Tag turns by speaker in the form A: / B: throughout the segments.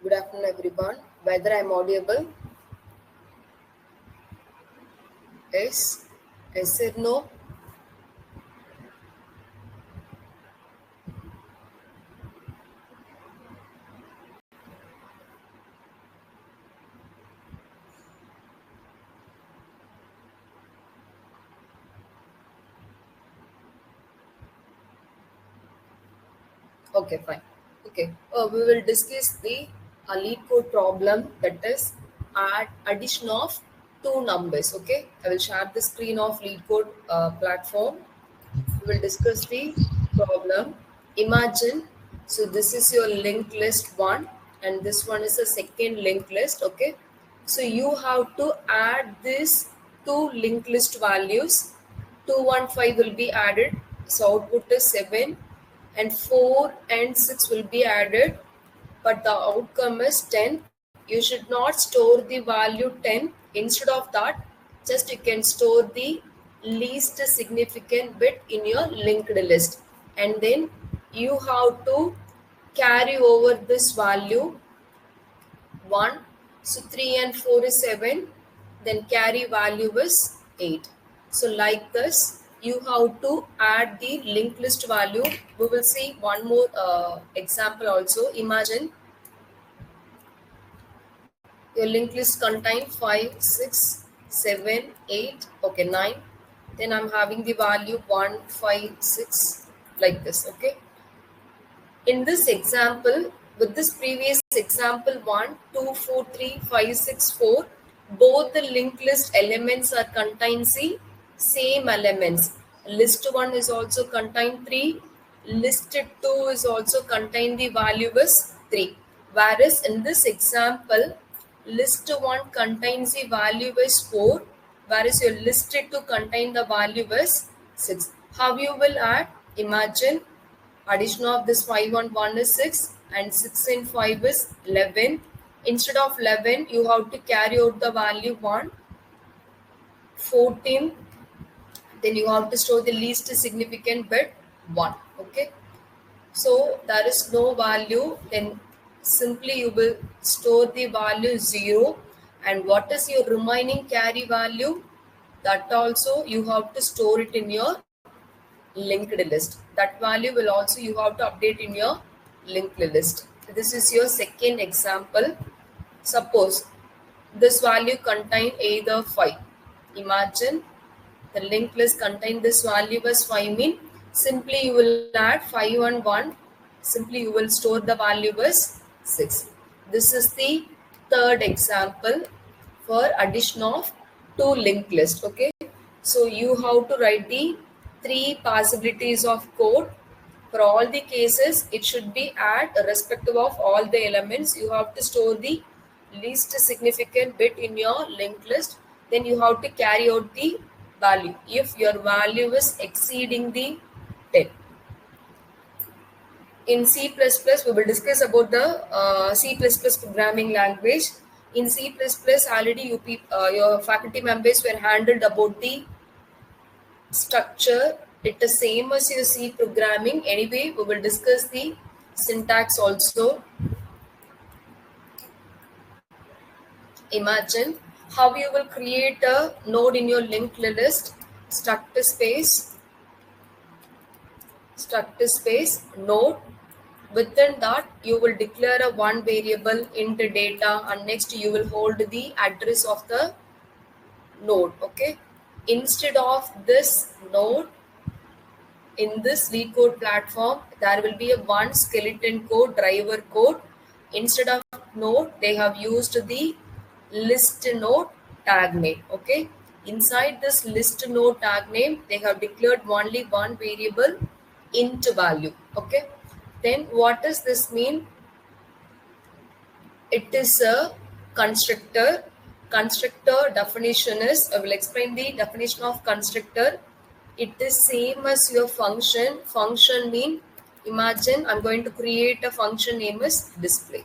A: Good afternoon, everyone. Whether I'm audible? Yes. I said no. Okay, fine. Okay. We will discuss the lead code problem, that is addition of two numbers. Okay. I will share the screen of lead code platform. We will discuss the problem. Imagine, so this is your linked list one, and this one is a second linked list. Okay. So you have to add these two linked list values. 215 will be added. So output is 7, and 4 and 6 will be added, but the outcome is 10. You should not store the value 10. Instead of that, just you can store the least significant bit in your linked list, and then you have to carry over this value 1. So 3 and 4 is 7. Then carry value is 8. So like this, you have to add the linked list value. We will see one more example also. Imagine your linked list contain 5, 6, 7, 8, okay, 9. Then I'm having the value 1, 5, 6, like this, okay. In this example, with this previous example 1, 2, 4, 3, 5, 6, 4, both the linked list elements are contains the same elements. List 1 is also contain 3, list 2 is also contain the value is 3. Whereas in this example, list 1 contains the value is 4, whereas your list 2 contain the value is 6. How you will add? Imagine addition of this 5 and 1 is 6. and 6 and 5 is 11. Instead of 11, you have to carry out the value 1. 14, then you have to store the least significant bit 1. Okay, so there is no value, then simply you will store the value 0. And what is your remaining carry value? That also you have to store it in your linked list. That value will also you have to update in your linked list. This is your second example. Suppose this value contain either 5. Imagine the linked list contain this value as 5 mean simply you will add 5 and 1. Simply you will store the value as 6. This is the third example for addition of two linked list. Okay, so you have to write the three possibilities of code. For all the cases, it should be at irrespective of all the elements. You have to store the least significant bit in your linked list. Then you have to carry out the value if your value is exceeding the 10. In C++, we will discuss about the C++ programming language. In C++, already your faculty members were handled about the structure. It is same as your C programming. Anyway, we will discuss the syntax also. Imagine how you will create a node in your linked list. Struct space node. Within that, you will declare a one variable into data, and next you will hold the address of the node. Okay, instead of this node, in this LeetCode platform, there will be a one skeleton code, driver code. Instead of node, they have used the list node tag name. Okay, inside this list node tag name, they have declared only one variable int value. Okay, then what does this mean? It is a constructor. Constructor definition is, I will explain the definition of constructor. It is same as your function. Function mean, imagine I'm going to create a function name is display.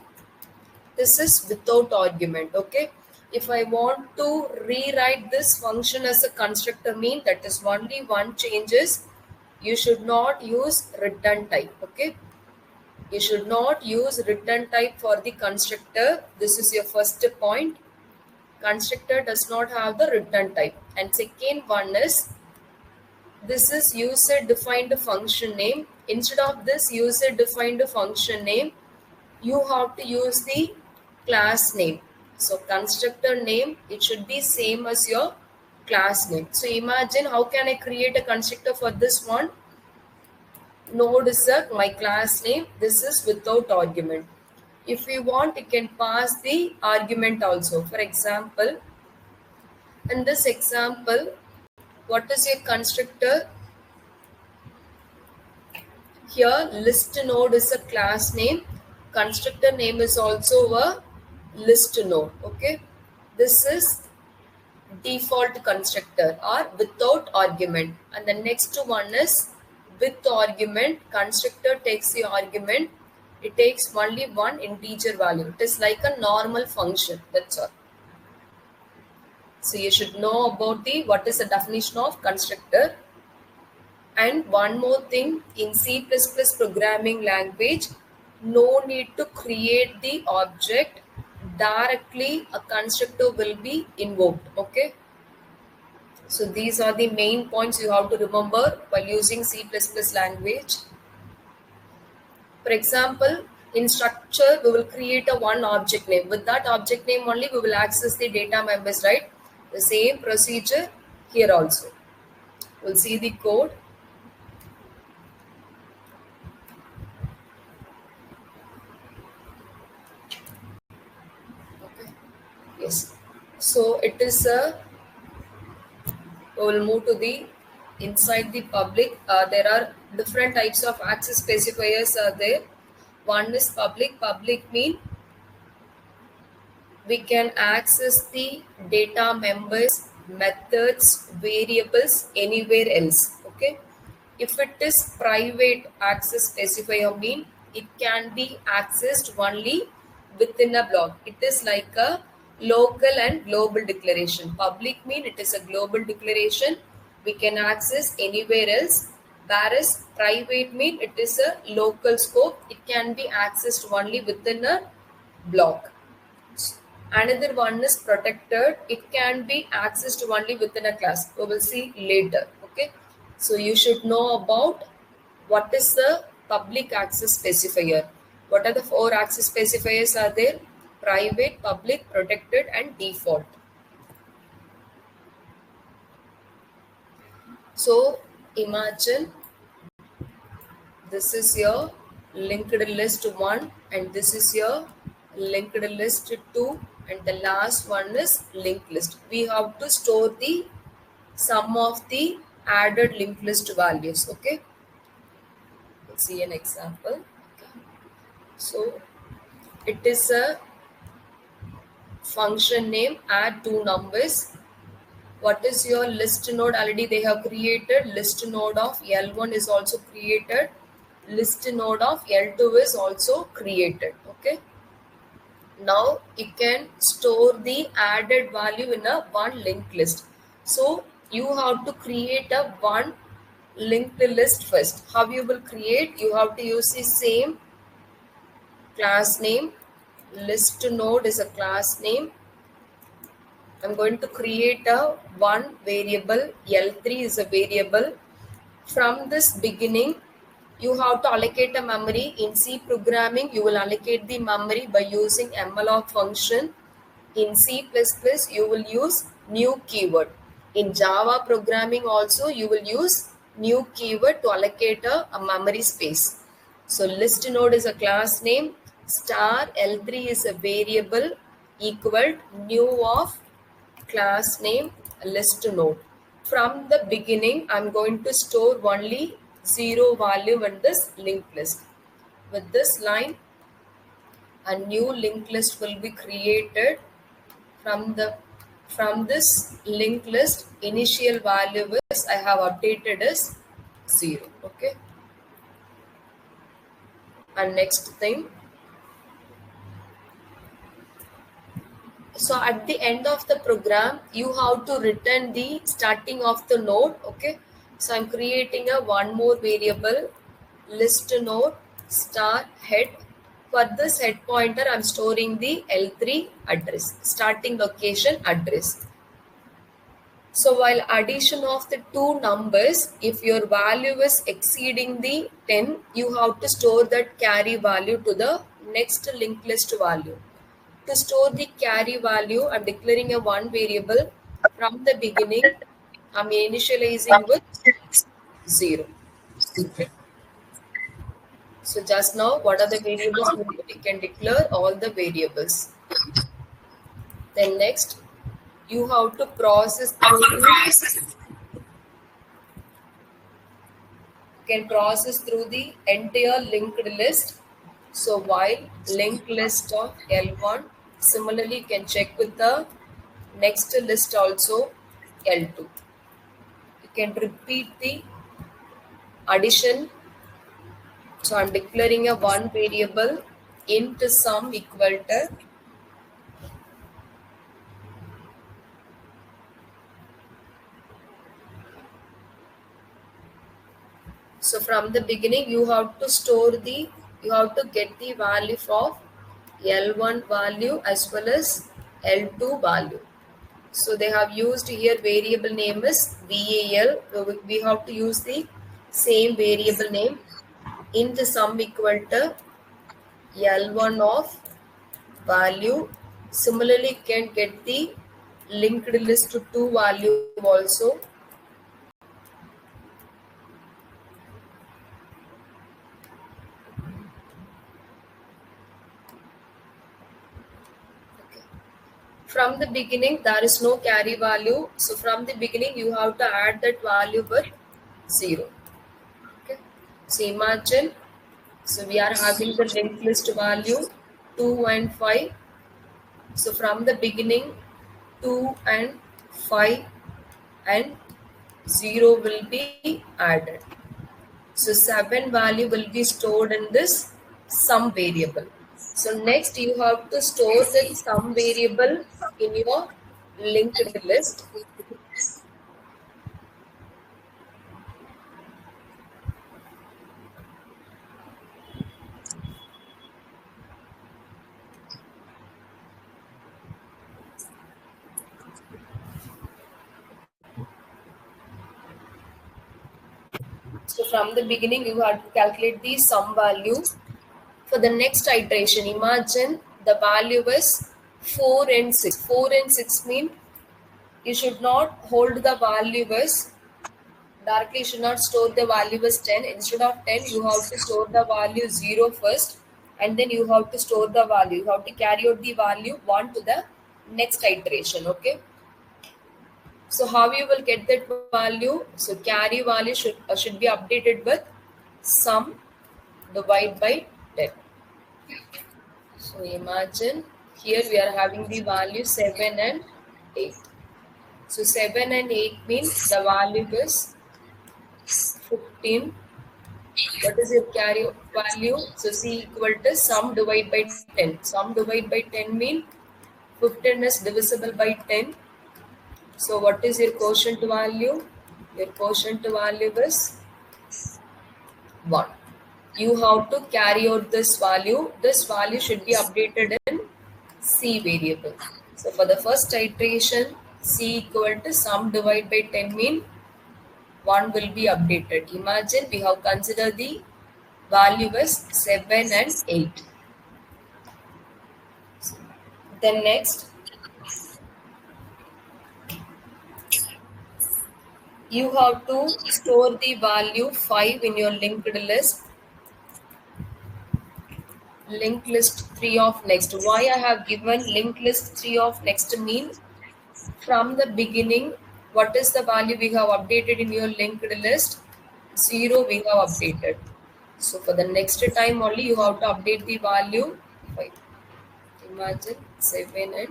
A: This is without argument. Okay, if I want to rewrite this function as a constructor mean, that is only one changes. You should not use return type. Okay, you should not use return type for the constructor. This is your first point. Constructor does not have the return type. And second one is, this is user defined function name. Instead of this user defined function name, you have to use the class name. So constructor name, it should be same as your class name. So imagine how can I create a constructor for this one? Node is my class name. This is without argument. If we want, you can pass the argument also. For example, in this example, what is your constructor? Here, list node is a class name. Constructor name is also a list node. Okay, this is default constructor or without argument. And the next one is with argument. Constructor takes the argument. It takes only one integer value. It is like a normal function. That's all. So you should know about the what is the definition of constructor. And one more thing, in C++ programming language, no need to create the object. Directly a constructor will be invoked. Okay. So these are the main points you have to remember while using C++ language. For example, in structure, we will create a one object name. With that object name only, we will access the data members, right? The same procedure here also. We'll see the code. Okay. Yes. So it is a, we will move to the inside the public. There are different types of access specifiers are there. One is public. Public mean we can access the data members, methods, variables anywhere else. Okay. If it is private access specifier mean it can be accessed only within a block. It is like a local and global declaration. Public mean it is a global declaration. We can access anywhere else. Whereas private mean it is a local scope. It can be accessed only within a block. Another one is protected. It can be accessed only within a class. We will see later. Okay. So you should know about what is the public access specifier. What are the 4 access specifiers are there? Private, public, protected and default. So imagine this is your linked list 1 and this is your linked list 2 and the last one is linked list. We have to store the sum of the added linked list values. Okay. Let's see an example. Okay. So it is a function name add 2 numbers. What is your list node? Already they have created. List node of L1 is also created. List node of L2 is also created. Okay. Now you can store the added value in a one linked list. So you have to create a one linked list first. How you will create? You have to use the same class name. List node is a class name. I'm going to create a one variable. L3 is a variable. From this beginning, you have to allocate a memory. In C programming, you will allocate the memory by using malloc function. In C++, you will use new keyword. In Java programming also, you will use new keyword to allocate a memory space. So list node is a class name. Star L3 is a variable equal new of class name list node. From the beginning, I'm going to store only 0 value in this linked list. With this line, a new linked list will be created. From this linked list, initial value is I have updated is 0. Okay. And next thing. So at the end of the program, you have to return the starting of the node. Okay. So I'm creating a one more variable, list node star head. For this head pointer, I'm storing the L3 address, starting location address. So while addition of the two numbers, if your value is exceeding the 10, you have to store that carry value to the next linked list value. To store the carry value, I'm declaring a one variable. From the beginning, I'm initializing with 0. So just now, what are the variables? We can declare all the variables. Then next, you have to process through the entire linked list. So while linked list of L1, similarly you can check with the next list also L2. You can repeat the addition. So I'm declaring a one variable int sum equal to so from the beginning you have to get the value of L1 value as well as L2 value. So they have used here variable name is VAL. So we have to use the same variable name int sum equal to L1 of value. Similarly, you can get the linked list to 2 value also. Okay. From the beginning, there is no carry value. So from the beginning, you have to add that value with 0. Okay. So imagine, so we are having the linked list value 2 and 5. So from the beginning, 2 and 5 and 0 will be added. So 7 value will be stored in this sum variable. So next you have to store that sum variable in your linked list. So from the beginning, you have to calculate the sum value. For the next iteration, imagine the value is 4 and 6. 4 and 6 mean you should not hold the value as directly, you should not store the value as 10. Instead of 10, you have to store the value 0 first, and then you have to store the value. You have to carry out the value 1 to the next iteration. Okay. So how you will get that value? So carry value should be updated with sum divide by 10. So imagine here we are having the value 7 and 8. So 7 and 8 means the value is 15. What is your carry value? So C equal to sum divide by 10. Sum divide by 10 means 15 is divisible by 10. So what is your quotient value? Your quotient value is 1. You have to carry out this value. This value should be updated in C variable. So for the first iteration, C equal to sum divide by 10 mean 1 will be updated. Imagine we have considered the value as 7 and 8. Then next, you have to store the value 5 in your linked list. Linked list 3 of next. Why I have given linked list 3 of next mean from the beginning, what is the value we have updated in your linked list? 0 we have updated. So for the next time only you have to update the value 5. Imagine 7 and 8.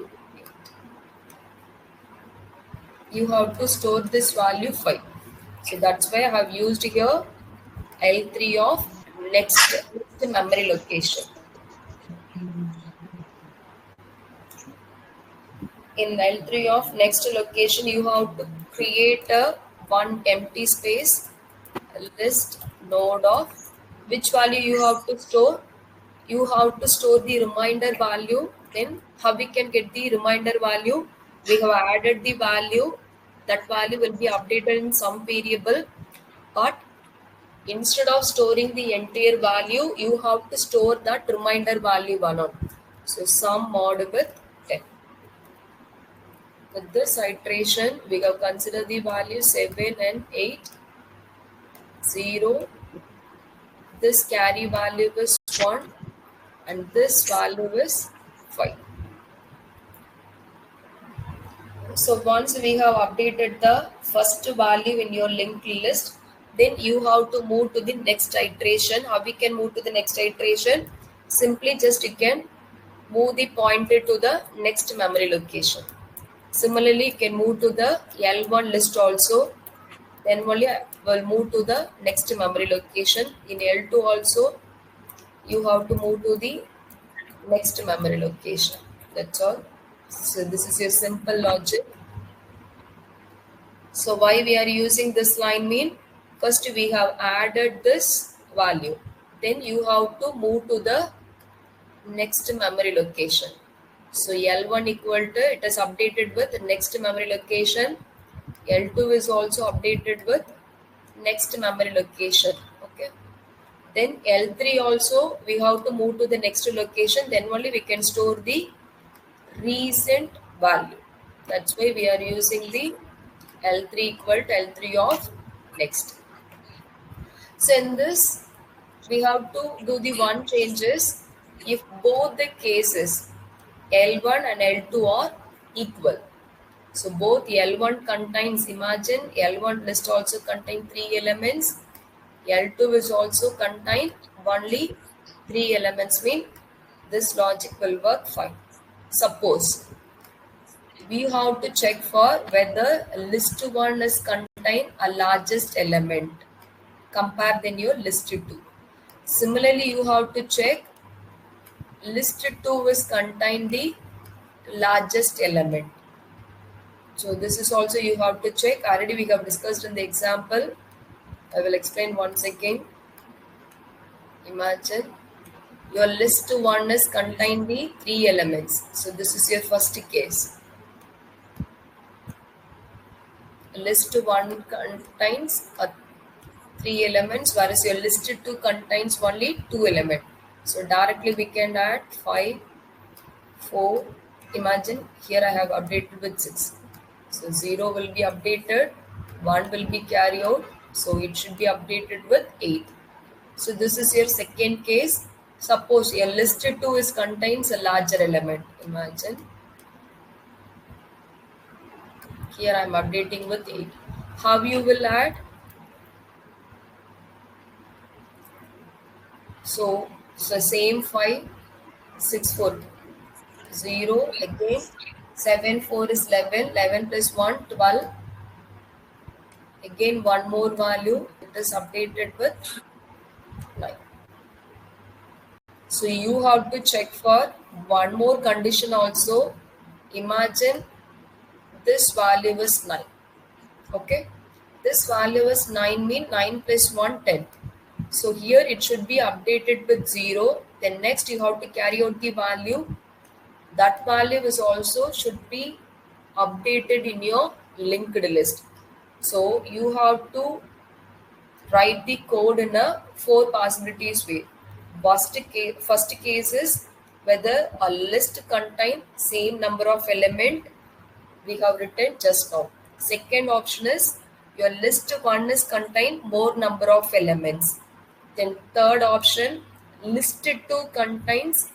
A: You have to store this value 5. So that's why I have used here L3 of next memory location. In L3 of next location, you have to create a one empty space list node of which value you have to store. You have to store the reminder value. Then how we can get the reminder value? We have added the value. That value will be updated in some variable, but instead of storing the entire value, you have to store that reminder value one on. So sum mod with 10. With this iteration, we have considered the value 7 and 8, 0. This carry value is 1 and this value is 5. So once we have updated the first value in your linked list, then you have to move to the next iteration. How we can move to the next iteration? Simply just you can move the pointer to the next memory location. Similarly, you can move to the L1 list also. Then only will move to the next memory location. In L2 also, you have to move to the next memory location. That's all. So this is your simple logic. So why we are using this line mean? First we have added this value. Then you have to move to the next memory location. So L1 equal to, it is updated with next memory location. L2 is also updated with next memory location. Okay. Then L3 also we have to move to the next location. Then only we can store the recent value. That's why we are using the L3 equal to L3 of next. So in this, we have to do the one changes if both the cases L1 and L2 are equal. So both L1 contains, imagine L1 list also contain 3 elements. L2 is also contain only 3 elements, mean this logic will work fine. Suppose we have to check for whether list 1 is contain a largest element. Compare then your list 2. Similarly, you have to check list 2 is contain the largest element. So this is also you have to check. Already we have discussed in the example. I will explain once again. Imagine your list 1 is contain the 3 elements. So this is your first case. List 1 contains 3 elements, whereas your list 2 contains only 2 elements. So directly we can add 5, 4. Imagine here I have updated with 6. So 0 will be updated, 1 will be carried out. So it should be updated with 8. So this is your second case. Suppose your list 2 is contains a larger element. Imagine here I am updating with 8. How you will add? So same 5, 6, 4, 0 again, 7, 4 is 11, 11 plus 1, 12. Again one more value, it is updated with 9. So you have to check for one more condition also. Imagine this value is 9. Okay, this value is 9 mean 9 plus 1, 10. So here it should be updated with 0. Then next you have to carry out the value. That value is also should be updated in your linked list. So you have to write the code in a 4 possibilities way. First case is whether a list contain same number of element we have written just now. Second option is your list 1 is contain more number of elements. Then third option, list 2 contains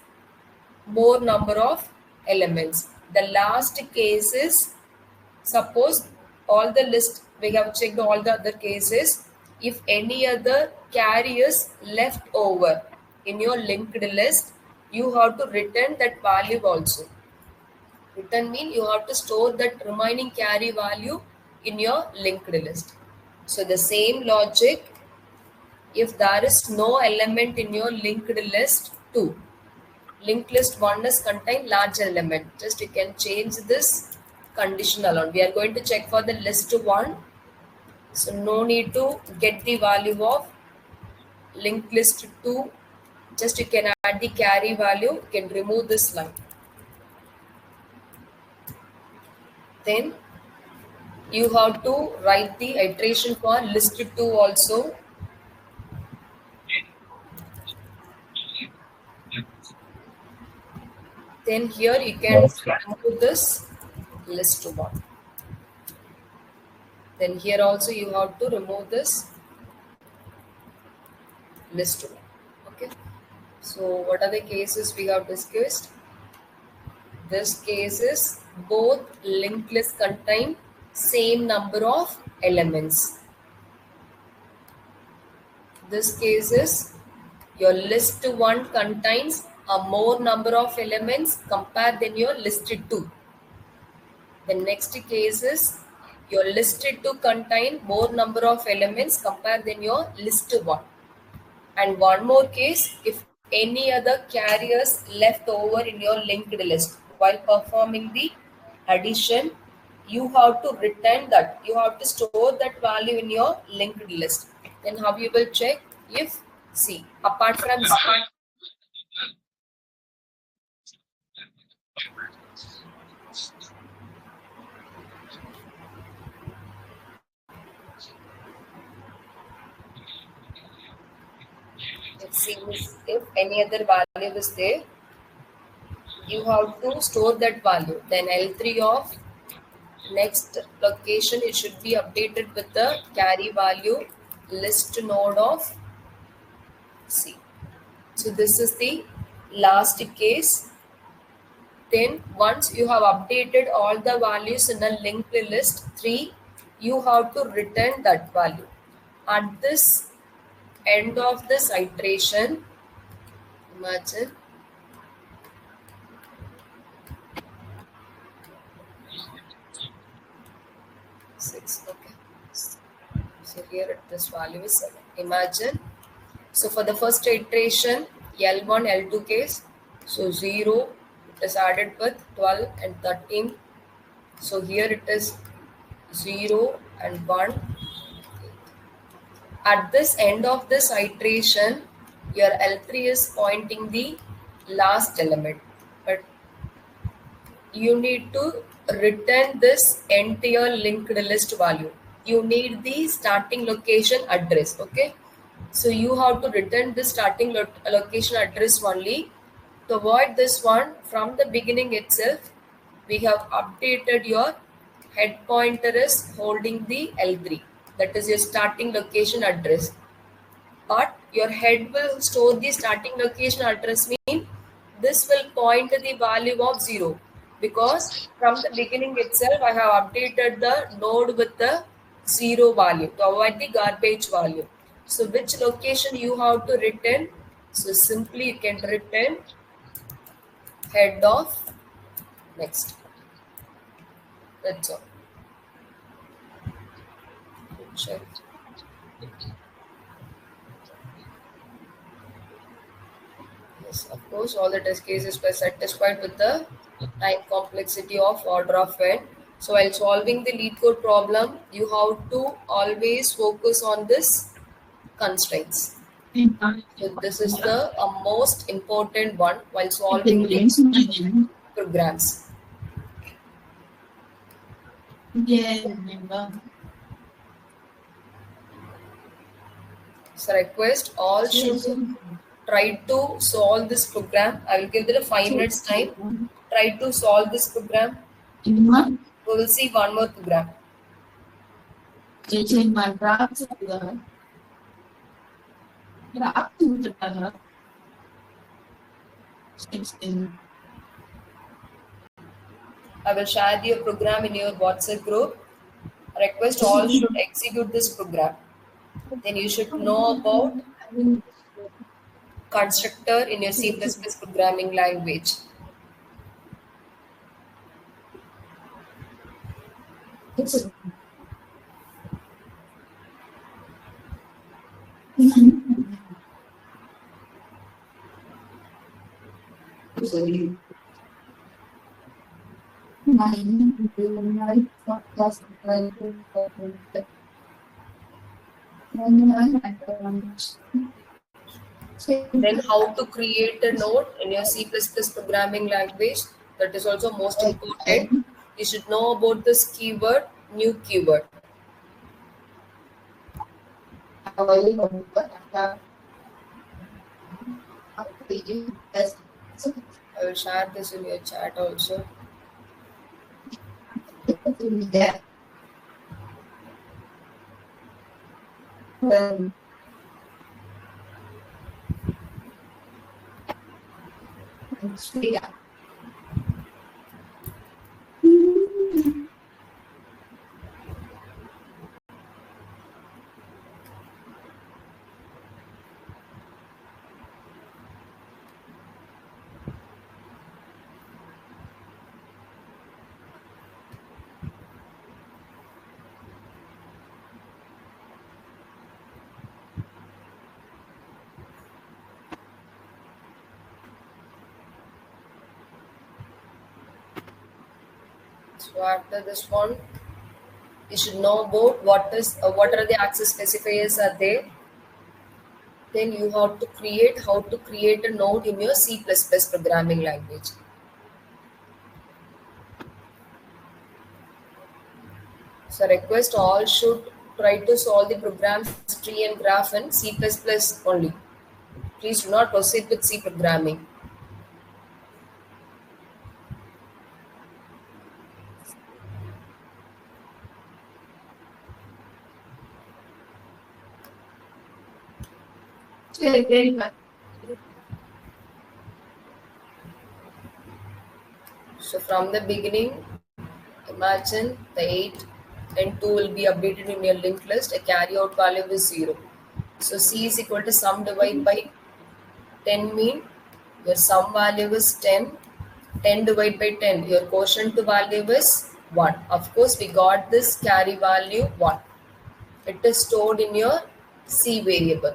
A: more number of elements. The last case is suppose all the list we have checked all the other cases. If any other carry is left over in your linked list, you have to return that value also. Return mean you have to store that remaining carry value in your linked list. So the same logic, if there is no element in your linked list 2, linked list 1 is contain larger element. Just you can change this condition alone. We are going to check for the list 1. So no need to get the value of linked list 2. Just you can add the carry value. You can remove this line. Then you have to write the iteration for list 2 also. Then here you can remove this list 1. Then here also you have to remove this list 1. Okay. So what are the cases we have discussed? This case is both linked list contain same number of elements. This case is your list 1 contains a more number of elements compared than your list 2. The next case is your list 2 contain more number of elements compared than your list 1. And one more case, if any other carriers left over in your linked list while performing the addition, you have to return that. You have to store that value in your linked list. Then how you will check if, see, apart from if any other value is there, you have to store that value. Then L3 of next location, it should be updated with the carry value list node of C. So this is the last case. Then once you have updated all the values in a linked list 3, you have to return that value. At this end of this iteration, imagine six. Okay. So here this value is 7. Imagine. So for the first iteration, L1, L2 case, So 0 it is added with 12 and 13. So here it is 0 and 1. At this end of this iteration, your L3 is pointing the last element. But you need to return this entire linked list value. You need the starting location address. Okay. So you have to return the starting location address only. To avoid this one, from the beginning itself, we have updated your head pointer is holding the L3. That is your starting location address. But your head will store the starting location address, mean this will point to the value of 0, because from the beginning itself I have updated the node with the 0 value to avoid the garbage value. So which location you have to return? So simply you can return head of next. That's all. Check. Yes, of course, all the test cases were satisfied with the time complexity of order of n. So while solving the lead code problem, you have to always focus on this constraints. So this is the most important one while solving the programs. So request all should try to solve this program. I will give it a 5 minutes time. Try to solve this program. We will see one more program. I will share your program in your WhatsApp group. Request all should execute this program. Then you should know about constructor in your C++ programming language. Then how to create a node in your C++ programming language. That is also most important. You should know about this keyword, new keyword. I will share this in your chat also. So after this one, you should know about what are the access specifiers are there. Then you have to create how to create a node in your C++ programming language. So request all should try to solve the programs tree and graph in C++ only. Please do not proceed with C programming. So from the beginning, imagine the 8 and 2 will be updated in your linked list. A carry out value is 0. So C is equal to sum divided by 10 mean your sum value is 10. 10 divided by 10. Your quotient to value is 1. Of course, we got this carry value 1. It is stored in your C variable.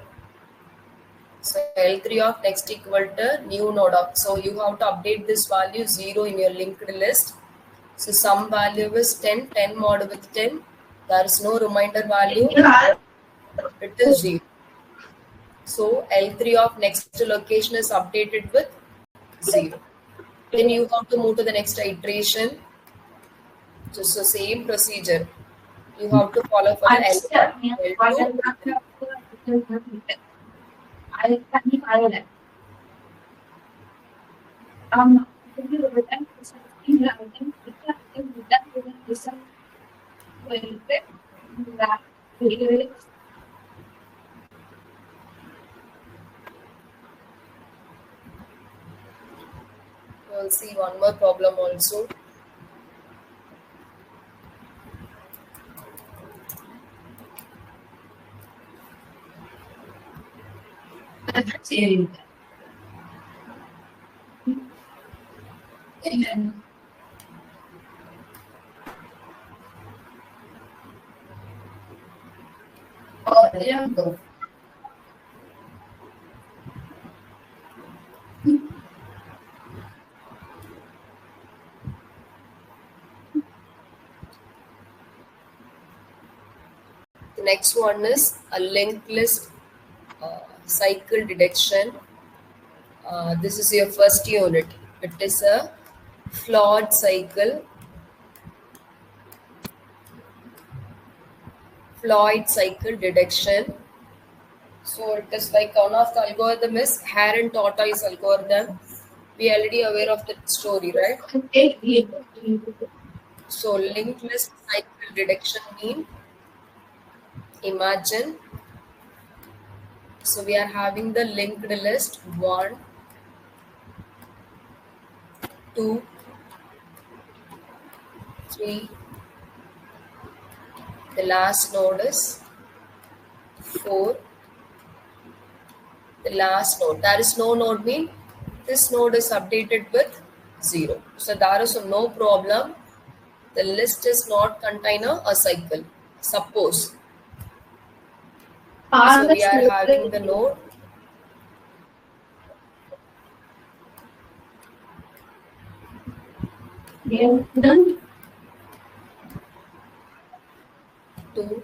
A: So L3 of next equal to new node of. So you have to update this value 0 in your linked list. So some value is 10, 10 mod with 10. There is no reminder value. It is 0. So L3 of next location is updated with 0. Then you have to move to the next iteration. Just the same procedure. You have to follow for the L2. We'll see one more problem also. The next one is a linked list cycle detection. This is your first unit. It is a flawed cycle. Floyd cycle detection. So it is like one of the algorithm is hare and tortoise algorithm. We are already aware of that story, right? So linked list cycle detection mean, imagine, so we are having the linked list 1, 2, 3. The last node is 4. The last node. There is no node mean this node is updated with 0. So there is no problem. The list is not contain a cycle. Suppose. So we are having the node 2,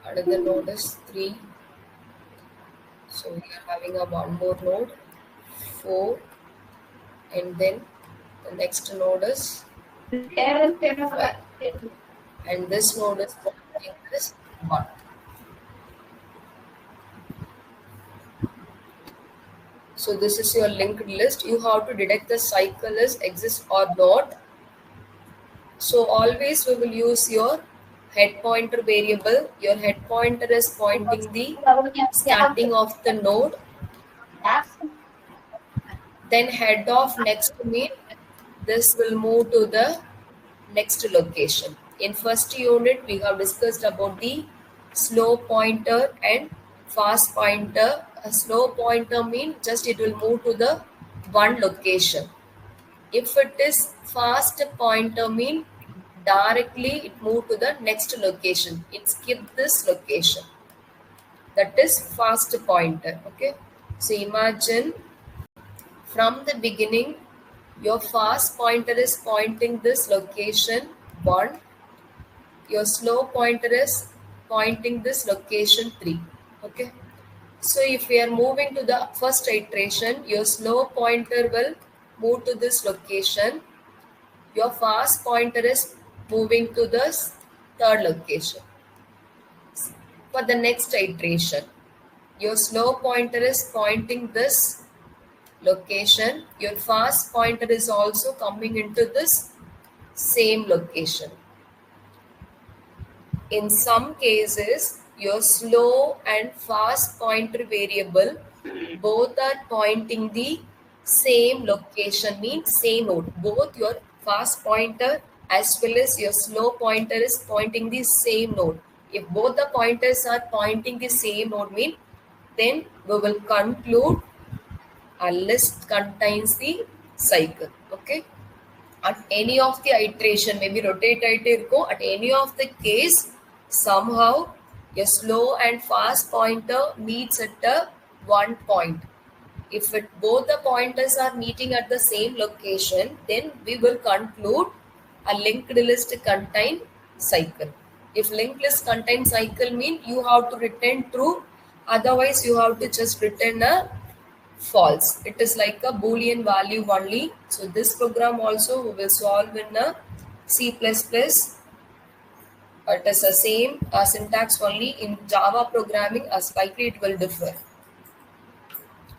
A: another node is 3. So we are having a one more node 4, and then the next node is 5. And this node is this 1. So this is your linked list. You have to detect the cycle is exist or not. So always we will use your head pointer variable. Your head pointer is pointing the starting of the node. Then head of next mean this will move to the next location. In first unit we have discussed about the slow pointer and fast pointer. A slow pointer mean just it will move to the one location. If it is fast pointer mean directly it move to the next location. It skip this location. That is fast pointer. Okay. So imagine from the beginning your fast pointer is pointing this location 1. Your slow pointer is pointing this location 3. Okay. So if we are moving to the first iteration, your slow pointer will move to this location. Your fast pointer is moving to this third location. For the next iteration, your slow pointer is pointing this location. Your fast pointer is also coming into this same location. In some cases, your slow and fast pointer variable both are pointing the same location, means same node. Both your fast pointer as well as your slow pointer is pointing the same node. If both the pointers are pointing the same node, mean then we will conclude a list contains the cycle. Okay. At any of the iteration, maybe rotate go at any of the case, somehow a slow and fast pointer meets at the one point. If both the pointers are meeting at the same location, then we will conclude a linked list contain cycle. If linked list contains cycle mean you have to return true, otherwise you have to just return a false. It is like a boolean value only. So this program also we will solve in a C++. It is the same syntax only. In Java programming, slightly it will differ.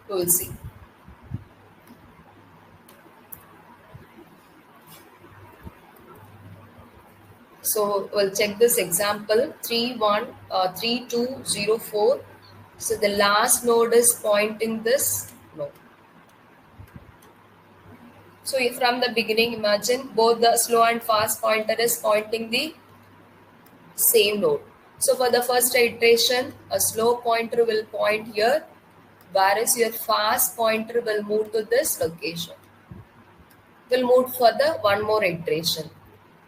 A: We will see. So we'll check this example 3204. So the last node is pointing this node. So if from the beginning, imagine both the slow and fast pointer is pointing the same node. So for the first iteration, a slow pointer will point here, whereas your fast pointer will move to this location. Will move for the one more iteration.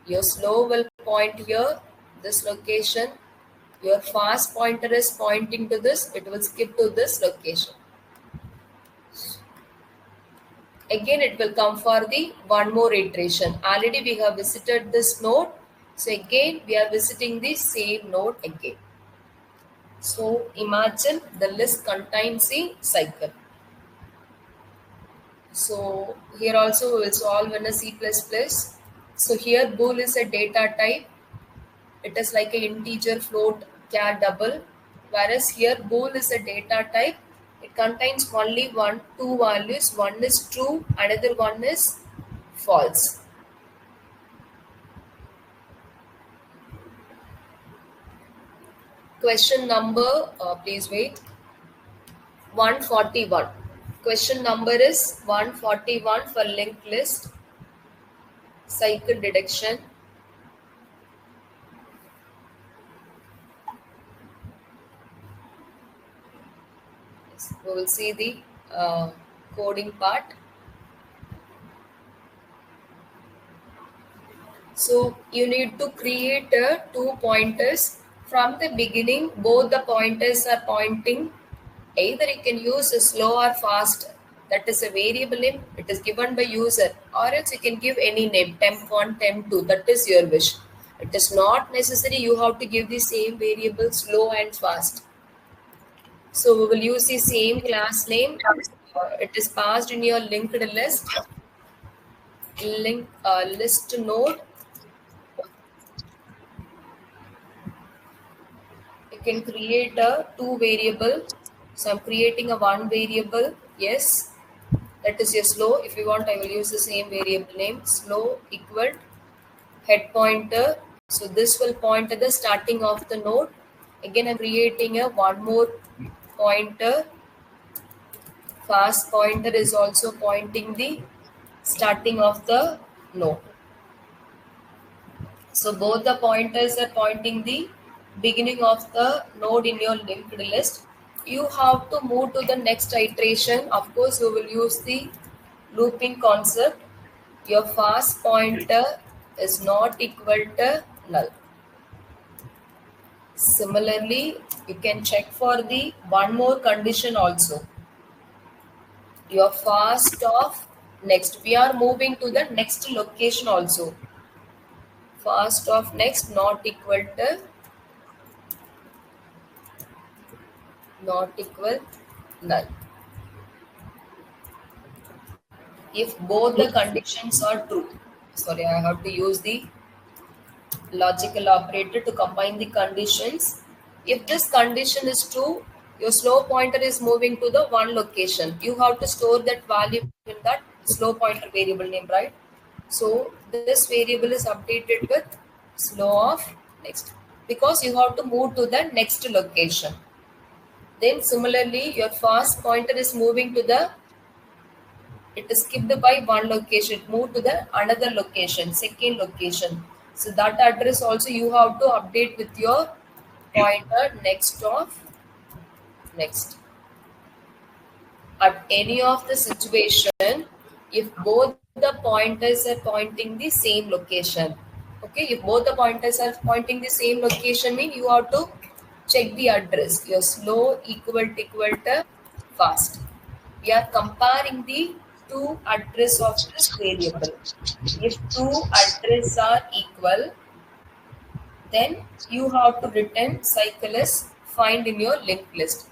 A: Your slow will point here, this location. Your fast pointer is pointing to this, it will skip to this location. Again, it will come for the one more iteration. Already we have visited this node. So again, we are visiting the same node again. So imagine the list contains a cycle. So here also we will solve in a C++. So here bool is a data type. It is like an integer, float, char, double. Whereas here bool is a data type. It contains only two values. One is true, another one is false. Question number, please wait, 141. Question number is 141 for linked list, cycle deduction. We will see the coding part. So you need to create two pointers. From the beginning, both the pointers are pointing. Either you can use a slow or fast. That is a variable name. It is given by user. Or else you can give any name, temp1, temp2. That is your wish. It is not necessary you have to give the same variable slow and fast. So we will use the same class name. It is passed in your linked list. List node. You can create a two variable. So I'm creating a one variable. Yes, that is your slow. If you want, I will use the same variable name. Slow equal head pointer. So this will point at the starting of the node. Again, I'm creating a one more pointer. Fast pointer is also pointing the starting of the node. So both the pointers are pointing the beginning of the node in your linked list. You have to move to the next iteration. Of course, you will use the looping concept. Your fast pointer is not equal to null. Similarly, you can check for the one more condition also. Your fast of next. We are moving to the next location also. Fast of next not equal to null. If both the conditions are true. Sorry, I have to use the logical operator to combine the conditions. If this condition is true, your slow pointer is moving to the one location. You have to store that value in that slow pointer variable name, right? So this variable is updated with slow of next because you have to move to the next location. Then similarly, your fast pointer is moving to the, it is skipped by one location, it moved to the another location, second location. So that address also you have to update with your pointer next of next. At any of the situation, if both the pointers are pointing the same location, okay, if both the pointers are pointing the same location, mean you have to check the address. Your slow equal to fast. We are comparing the two address of this variable. If two addresses are equal, then you have to return cyclist find in your linked list.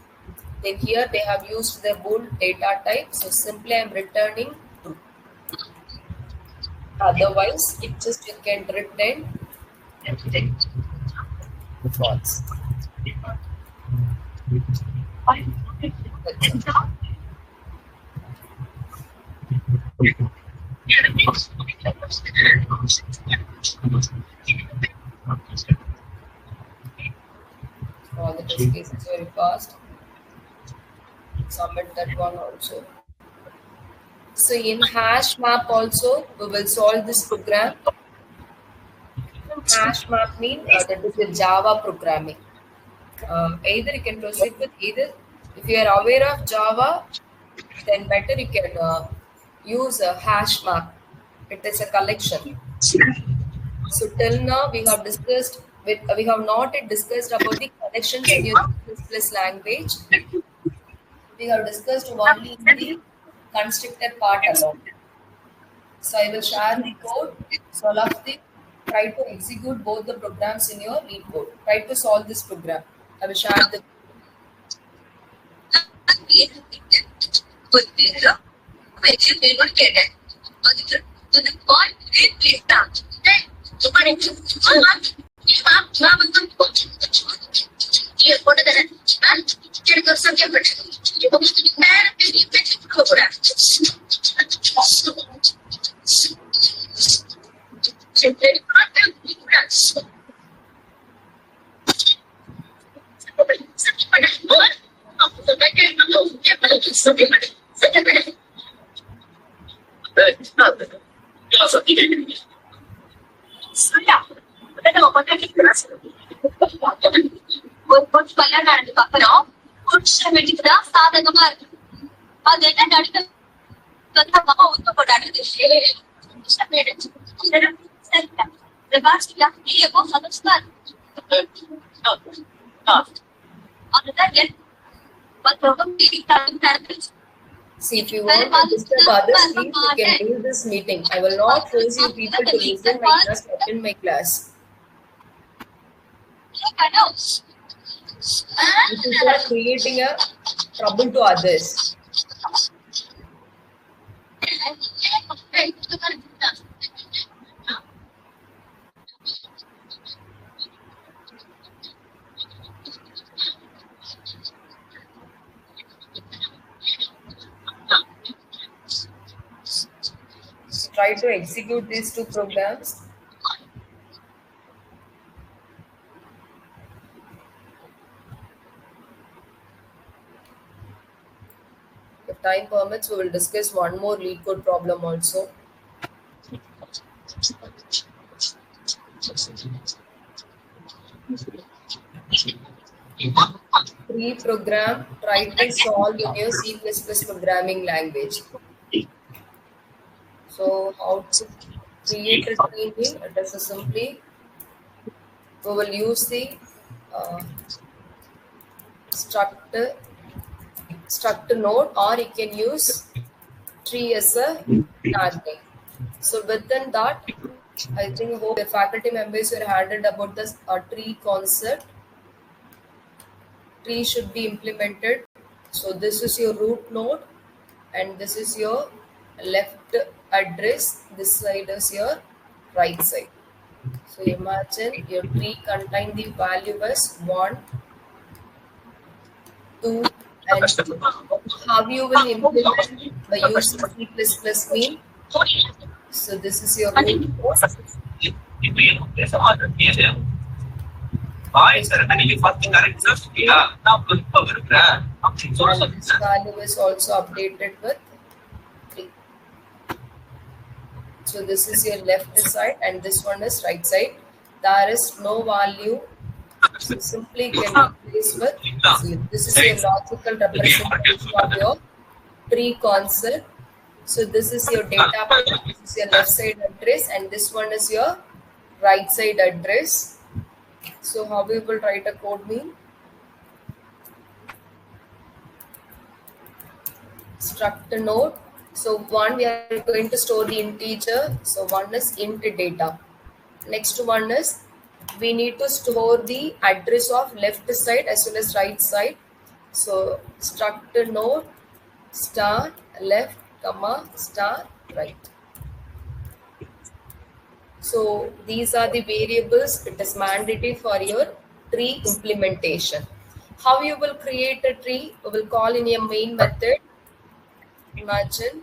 A: Then here they have used the bool data type, so simply I am returning true. Otherwise, it just you can return false. All the test cases very fast. Submit that one also. So in hash map also, we will solve this program. Hash map means that is the Java programming. Either you can proceed with either. If you are aware of Java, then better you can use a hash map. It is a collection. So till now we have discussed we have not yet discussed about the collections in your C++ language. We have discussed only in the constructor part alone. So I will share the code. So all of the try to execute both the programs in your lead code. Try to solve this program. I will share the See, if you want to disturb others, please you can leave this meeting. I will not force you people to listen my class, attend my class. This is for creating a trouble to others. Try to execute these two programs. If time permits, we will discuss one more lead code problem also. Tree program, try to solve in your C++ programming language. So how to create a tree mean? It is simply we will use the struct node, or you can use tree as a tag name. So within that, I think hope the faculty members were handled about this tree concept. Tree should be implemented. So this is your root node, and this is your left address. This side is your right side. So imagine your tree contain the value as 1, 2, and 3. How you will implement by using C++ mean? So this is your root node. And this value is also updated with 3. So this is your left side and this one is right side. There is no value. So simply can replace with. So this is your logical representation of your tree concept. So this is your data, this is your left side address, and this one is your right side address. So how we will write a code mean? struct node. So one, we are going to store the integer. So one is int data. Next one is we need to store the address of left side as well as right side. So struct node star left comma star right. So these are the variables. It is mandatory for your tree implementation. How you will create a tree? We will call in your main method. Imagine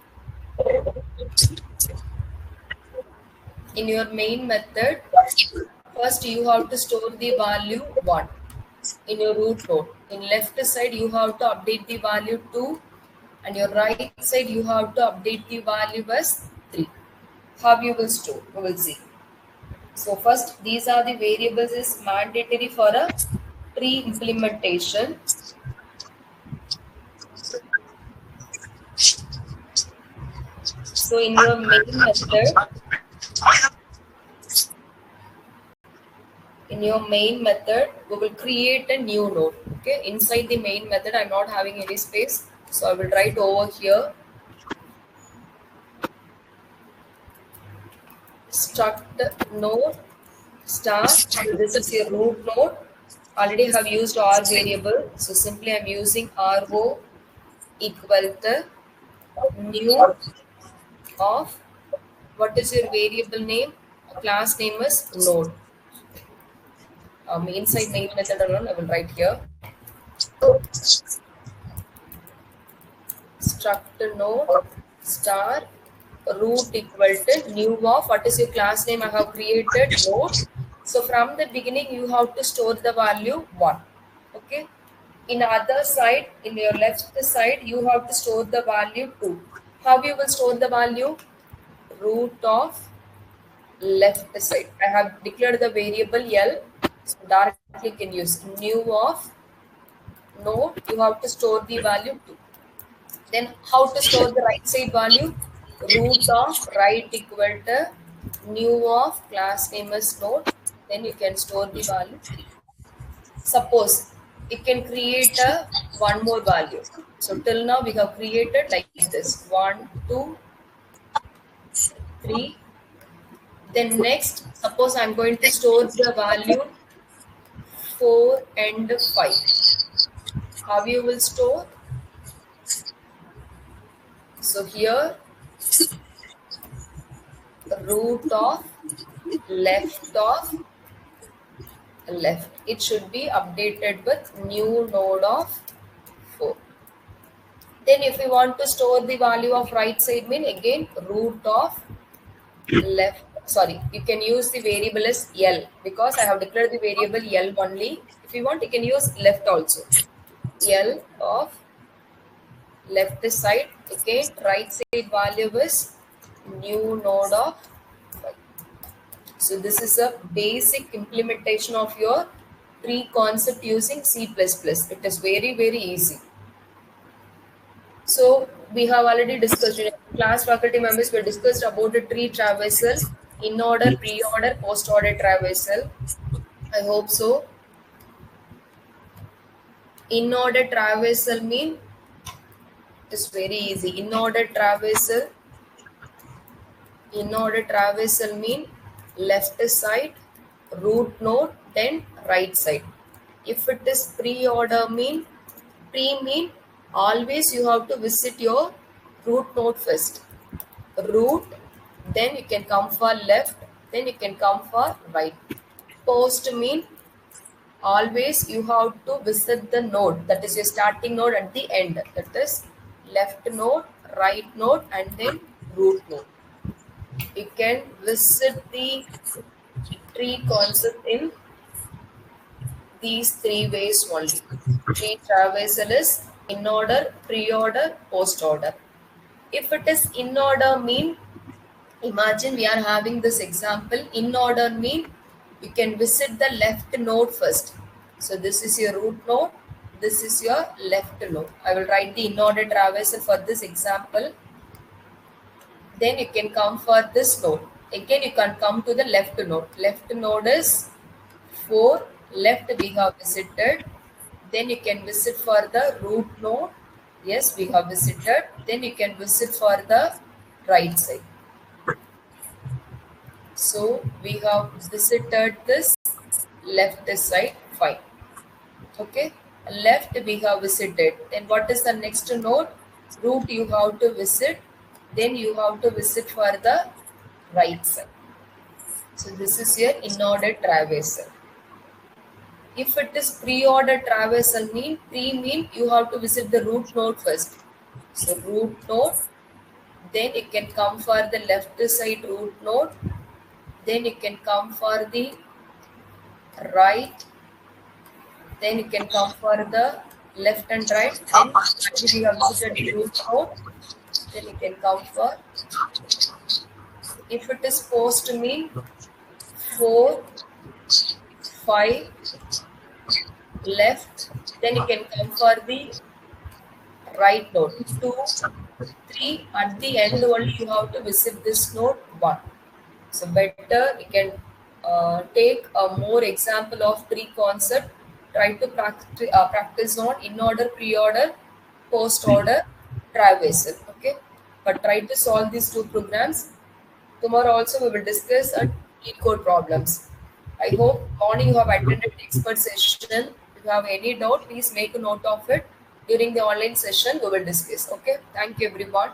A: in your main method, first you have to store the value 1 in your root node. In left side, you have to update the value 2, and your right side, you have to update the value as 3. How you will store? We will see. So first, these are the variables is mandatory for a tree implementation. So in your main method, we will create a new node. Okay, inside the main method, I'm not having any space, so I will write over here. Struct node star. This is your root node. Already have used R variable, so simply I'm using RO equal to new of, what is your variable name? Class name is node. Inside main method alone, I will write here. Struct node star root equal to new of, what is your class name? I have created node. So from the beginning, you have to store the value 1. Okay. In other side, in your left side, you have to store the value 2. How you will store the value? Root of left side. I have declared the variable L, so directly you can use new of node. You have to store the value 2. Then how to store the right side value? Root of right equal to new of class name is node. Then you can store the value 3. Suppose it can create a one more value. So till now we have created like this 1, 2, 3. Then next, suppose I'm going to store the value 4 and 5. How you will store? So here root of left of left. It should be updated with new node of 4. Then if we want to store the value of right side, mean again root of left. Sorry, you can use the variable as L because I have declared the variable L only. If you want, you can use left also. L of left side. Again, right side value is new node of 5. So this is a basic implementation of your tree concept using C++. It is very, very easy. So we have already discussed in class faculty members, we discussed about the tree traversal, in order, pre-order, post-order traversal. I hope so. In order traversal mean it's very easy. In order traversal mean left side, root node, then right side. If it is pre-order mean, pre-mean always you have to visit your root node first. Root, then you can come for left, then you can come for right. Post mean always you have to visit the node, that is your starting node at the end, that is left node, right node, and then root node. You can visit the tree concept in these 3 ways only. Tree traversal is in order, pre-order, post-order. If it is in order mean, imagine we are having this example. In order mean you can visit the left node first. So this is your root node, this is your left node. I will write the in order traversal for this example. Then you can come for this node. Again you can come to the left node. Left node is 4, left we have visited. Then you can visit for the root node. Yes, we have visited. Then you can visit for the right side. So we have visited this left side. Fine. Okay. Left we have visited. Then what is the next node? Root you have to visit. Then you have to visit for the right side. So this is your in-order traversal. If it is pre-order traversal mean you have to visit the root node first. So root node, then you can come for the left side root node, then you can come for the right, then you can come for the left and right, then after you have visited the root node, then you can come for, if it is post mean 4, 5, left, then you can come for the right node 2, 3, at the end only you have to visit this node 1. So better you can take a more example of three concept. Try to practice on in order, pre-order, post-order, traversal. Okay, but try to solve these two programs. Tomorrow also we will discuss lead code problems. I hope morning you have attended the expert session. If you have any doubt, please make a note of it. During the online session, we will discuss. Okay, thank you everyone.